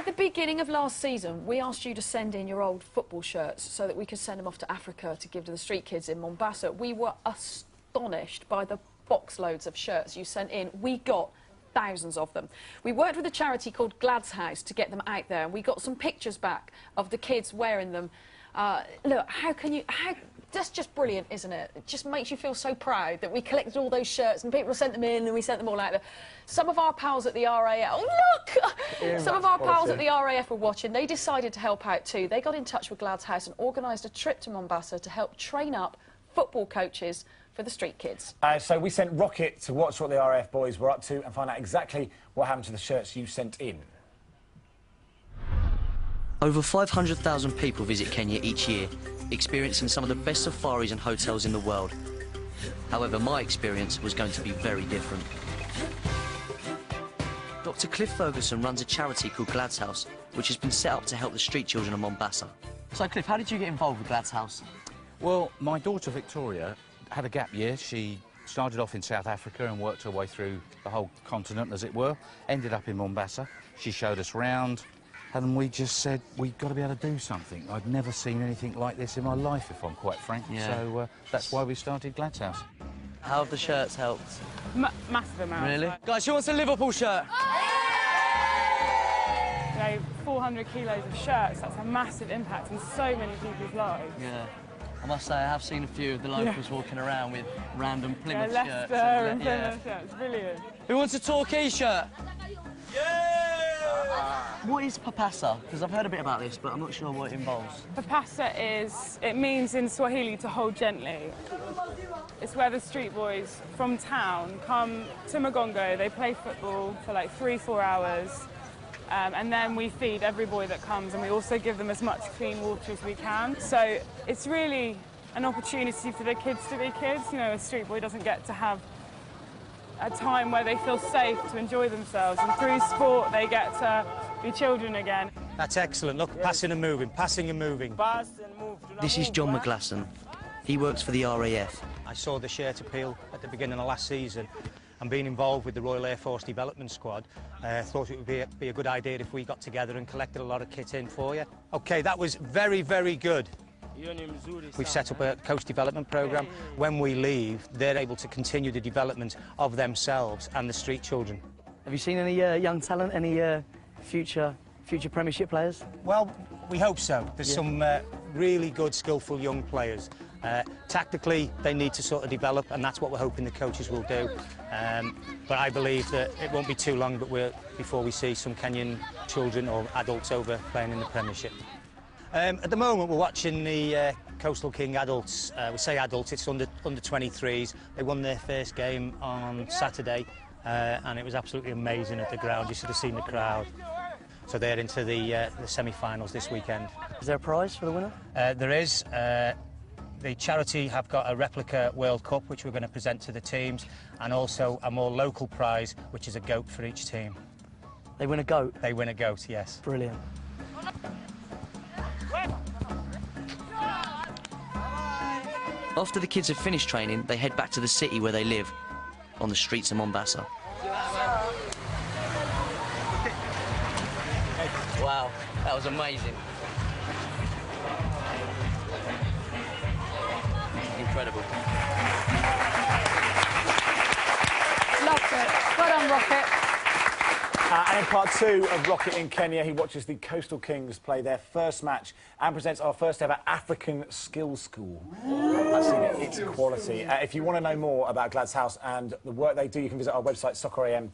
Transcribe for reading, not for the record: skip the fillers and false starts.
At the beginning of last season, we asked you to send in your old football shirts so that we could send them off to Africa to give to the street kids in Mombasa. We were astonished by the box loads of shirts you sent in. We got thousands of them. We worked with a charity called Glad's House to get them out there, and we got some pictures back of the kids wearing them. Look, that's just brilliant, isn't it? It just makes you feel so proud that we collected all those shirts and people sent them in and we sent them all out there. Some of our pals at the RAF, oh look! Some of our pals at the RAF were watching. They decided to help out too. They got in touch with Glad's House and organised a trip to Mombasa to help train up football coaches for the street kids. So we sent Rocket to watch what the RAF boys were up to and find out exactly what happened to the shirts you sent in. Over 500,000 people visit Kenya each year, experiencing some of the best safaris and hotels in the world. However, my experience was going to be very different. Dr. Cliff Ferguson runs a charity called Glad's House, which has been set up to help the street children of Mombasa. So, Cliff, how did you get involved with Glad's House? Well, my daughter Victoria had a gap year. She started off in South Africa and worked her way through the whole continent, as it were. Ended up in Mombasa. She showed us round, and we just said, we've got to be able to do something. I'd never seen anything like this in my life, if I'm quite frank. Yeah. So that's why we started Glad's House. How have the shirts helped? Massive amount. Really? Guys, who wants a Liverpool shirt? You know, 400 kilos of shirts, that's a massive impact on so many people's lives. Yeah. I must say, I have seen a few of the locals walking around with random Plymouth shirts. Leicester and Plymouth shirts, brilliant. Who wants a Torquay shirt? What is papasa? Because I've heard a bit about this, but I'm not sure what it involves. Papasa it means in Swahili to hold gently. It's where the street boys from town come to Magongo, they play football for like 3-4 hours, and then we feed every boy that comes, and we also give them as much clean water as we can. So it's really an opportunity for the kids to be kids. You know, a street boy doesn't get to have a time where they feel safe to enjoy themselves, and through sport they get to be children again. That's excellent. Look, passing and moving, passing and moving. Pass and move. This is John McGlasson. He works for the RAF. I saw the shirt appeal at the beginning of last season, and being involved with the Royal Air Force Development Squad, thought it would be a good idea if we got together and collected a lot of kit in for you. OK, that was very, very good. We've set up a coach development programme. When we leave, they're able to continue the development of themselves and the street children. Have you seen any young talent, any future Premiership players? Well, we hope so. There's some really good, skillful young players. Tactically, they need to sort of develop, and that's what we're hoping the coaches will do. But I believe that it won't be too long before we see some Kenyan children or adults over playing in the Premiership. At the moment, we're watching the Coastal King adults. We say adults, it's under 23s. They won their first game on Saturday, and it was absolutely amazing at the ground. You should have seen the crowd. So they're into the semi-finals this weekend. Is there a prize for the winner? There is. The charity have got a replica World Cup, which we're going to present to the teams, and also a more local prize, which is a goat for each team. They win a goat? They win a goat, yes. Brilliant. After the kids have finished training, they head back to the city where they live, on the streets of Mombasa. Wow, that was amazing. Incredible. Loved it. Well done, Rocket. And in part 2 of Rocket in Kenya, he watches the Coastal Kings play their first match and presents our first ever African Skills School. That's in its quality. If you want to know more about Glad's House and the work they do, you can visit our website, socceram.com.